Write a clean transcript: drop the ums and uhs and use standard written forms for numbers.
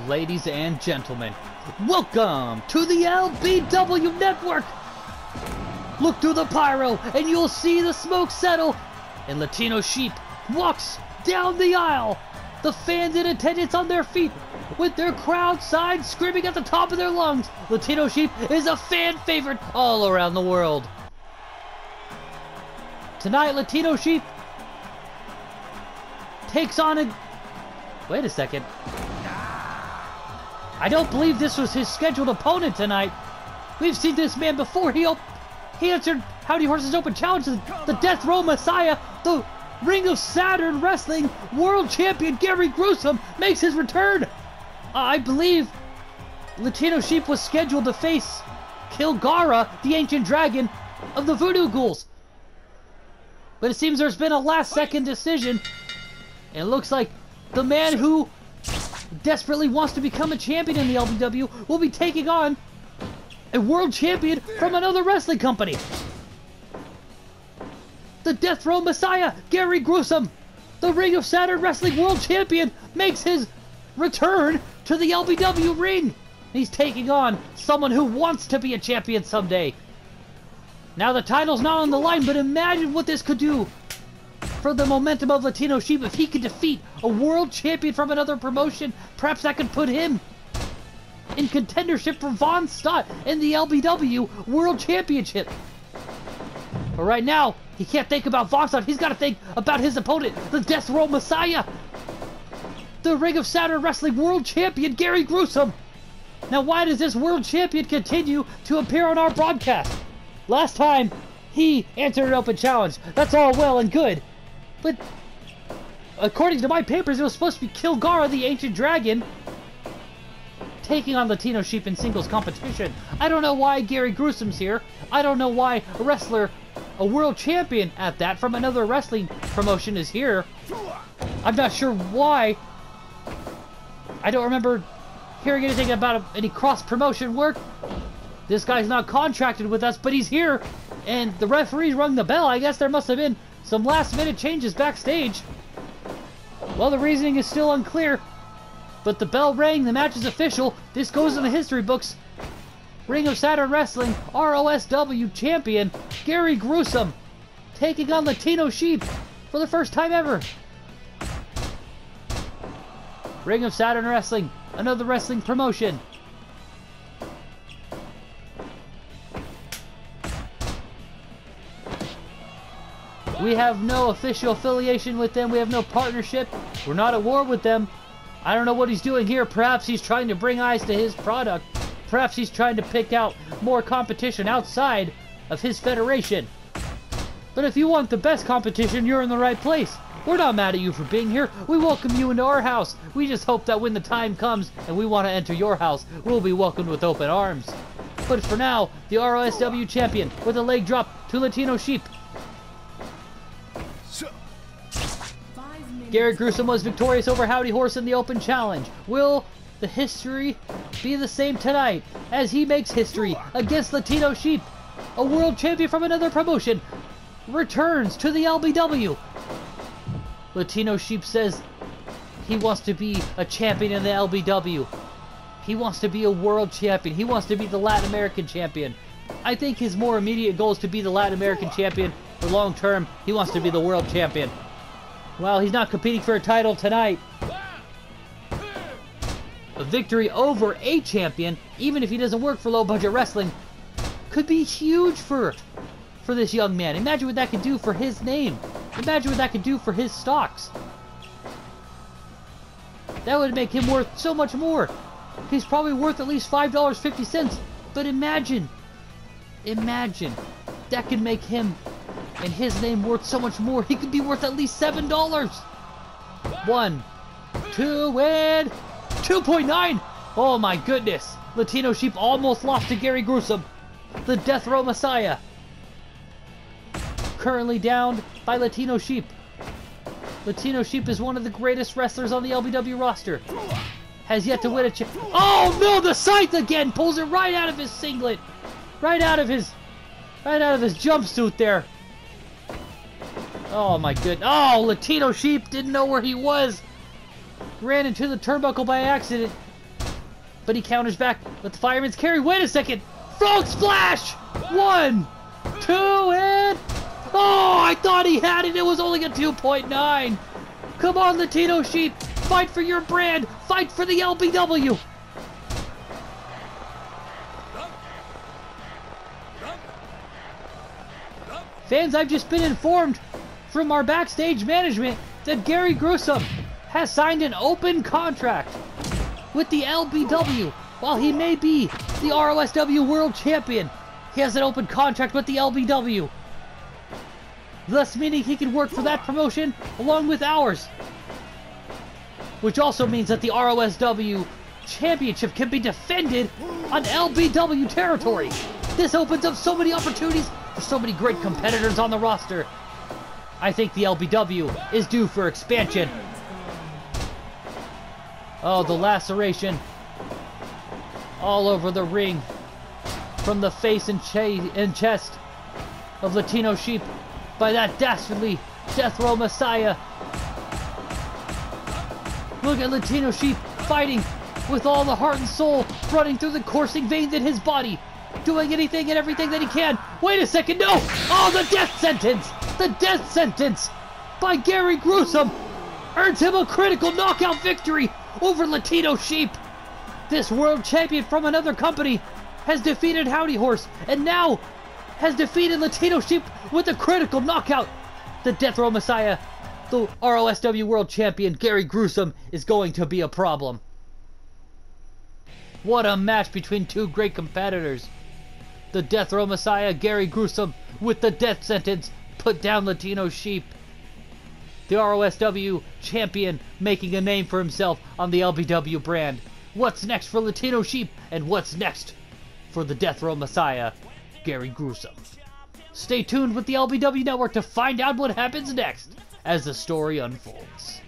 Ladies and gentlemen, welcome to the LBW Network! Look through the pyro and you'll see the smoke settle, and Latino Sheep walks down the aisle. The fans in attendance on their feet with their crowd signs screaming at the top of their lungs. Latino Sheep is a fan favorite all around the world. Tonight, Latino Sheep takes on a... Wait a second. I don't believe this was his scheduled opponent tonight. We've seen this man before. He answered Howdy Horse's open challenge. The Death Row Messiah, the Ring of Saturn Wrestling World Champion Gary Gruesome makes his return. I believe Latino Sheep was scheduled to face Kilgara, the Ancient Dragon of the Voodoo Ghouls. But it seems there's been a last-second decision. And it looks like the man who desperately wants to become a champion in the LBW will be taking on a world champion from another wrestling company. The Death Row Messiah, Gary Gruesome, the Ring of Saturn Wrestling World Champion, makes his return to the LBW ring. He's taking on someone who wants to be a champion someday. Now the title's not on the line, but imagine what this could do for the momentum of Latino Sheep. If he could defeat a world champion from another promotion, perhaps that could put him in contendership for Von Stott in the LBW World Championship. But right now, he can't think about Von Stott. He's got to think about his opponent, the Death Row Messiah, the Ring of Saturn Wrestling World Champion, Gary Gruesome. Now, why does this world champion continue to appear on our broadcast? Last time, he answered an open challenge. That's all well and good. But according to my papers, it was supposed to be Kilgara, the Ancient Dragon, taking on Latino Sheep in singles competition. I don't know why Gary Gruesome's here. I don't know why a wrestler, a world champion at that, from another wrestling promotion is here. I'm not sure why. I don't remember hearing anything about any cross-promotion work. This guy's not contracted with us, but he's here. And the referee rung the bell. I guess there must have been some last-minute changes backstage. Well, the reasoning is still unclear, but the bell rang, the match is official. This goes in the history books. Ring of Saturn Wrestling ROSW Champion Gary Gruesome taking on Latino Sheep for the first time ever. Ring of Saturn Wrestling, another wrestling promotion. We have no official affiliation with them. We have no partnership. We're not at war with them. I don't know what he's doing here. Perhaps he's trying to bring eyes to his product. Perhaps he's trying to pick out more competition outside of his federation. But if you want the best competition, you're in the right place. We're not mad at you for being here. We welcome you into our house. We just hope that when the time comes and we want to enter your house, we'll be welcomed with open arms. But for now, the ROSW Champion with a leg drop to Latino Sheep. Gary Gruesome was victorious over Howdy Horse in the open challenge. Will the history be the same tonight as he makes history against Latino Sheep? A world champion from another promotion returns to the LBW. Latino Sheep says he wants to be a champion in the LBW. He wants to be a world champion. He wants to be the Latin American champion. I think his more immediate goal is to be the Latin American champion. For long term, he wants to be the world champion. Well, he's not competing for a title tonight. A victory over a champion, even if he doesn't work for low-budget wrestling, could be huge for this young man. Imagine what that could do for his name. Imagine what that could do for his stocks. That would make him worth so much more. He's probably worth at least $5.50. But imagine, that could make him and his name worth so much more. He could be worth at least $7. 1, 2, and 2.9. Oh my goodness. Latino Sheep almost lost to Gary Gruesome, the Death Row Messiah. Currently downed by Latino Sheep. Latino Sheep is one of the greatest wrestlers on the LBW roster. Has yet to win a Oh no, the scythe again pulls it right out of his singlet. Right out of his jumpsuit there. Oh my goodness. Oh, Latino Sheep didn't know where he was. Ran into the turnbuckle by accident. but he counters back with the fireman's carry. Wait a second! Frog splash! 1, 2, and... Oh, I thought he had it! It was only a 2.9! Come on, Latino Sheep! Fight for your brand! Fight for the LBW! Fans, I've just been informed from our backstage management that Gary Gruesome has signed an open contract with the LBW. While he may be the ROSW World Champion, he has an open contract with the LBW. Thus meaning he can work for that promotion along with ours. Which also means that the ROSW Championship can be defended on LBW territory. This opens up so many opportunities for so many great competitors on the roster. I think the LBW is due for expansion. Oh, the laceration all over the ring from the face and chest of Latino Sheep by that dastardly Death Row Messiah. Look at Latino Sheep fighting with all the heart and soul running through the coursing veins in his body, doing anything and everything that he can. Wait a second, no! Oh, the death sentence! The death sentence by Gary Gruesome earns him a critical knockout victory over Latino Sheep. This world champion from another company has defeated Howdy Horse and now has defeated Latino Sheep with a critical knockout. The Death Row Messiah, the ROSW World Champion, Gary Gruesome, is going to be a problem. What a match between two great competitors. The Death Row Messiah, Gary Gruesome, with the death sentence, put down Latino Sheep. The ROSW Champion making a name for himself on the LBW brand. What's next for Latino Sheep, and what's next for the Death Row Messiah, Gary Gruesome? Stay tuned with the LBW Network to find out what happens next as the story unfolds.